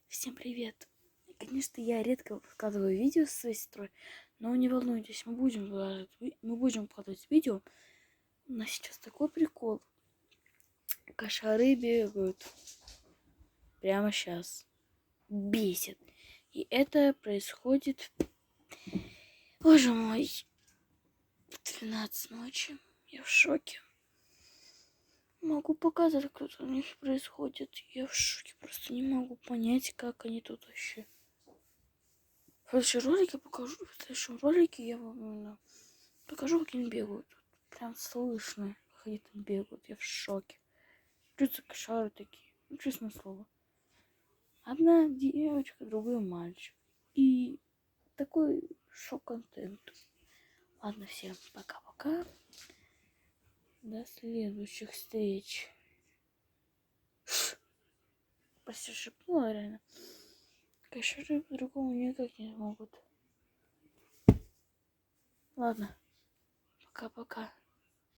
Всем привет! Конечно, я редко выкладываю видео со своей сестрой, но не волнуйтесь, мы будем выкладывать видео. У нас сейчас такой прикол. Кошары бегают прямо сейчас. Бесит. И это происходит, боже мой, в 12 ночи. Я в шоке. Могу показать, как это у них происходит. Я в шоке, просто не могу понять, как они тут вообще. В следующем ролике покажу. В следующем ролике я вам покажу, как они бегают. Прям слышно, как они там бегают. Я в шоке. Чувствую, кошары такие. Ну, честное слово. Одна девочка, другой мальчик. И такой шок-контент. Ладно, всем пока-пока. До следующих встреч. Прости, шепнула реально. Кошары по-другому никак не могут. Ладно. Пока-пока.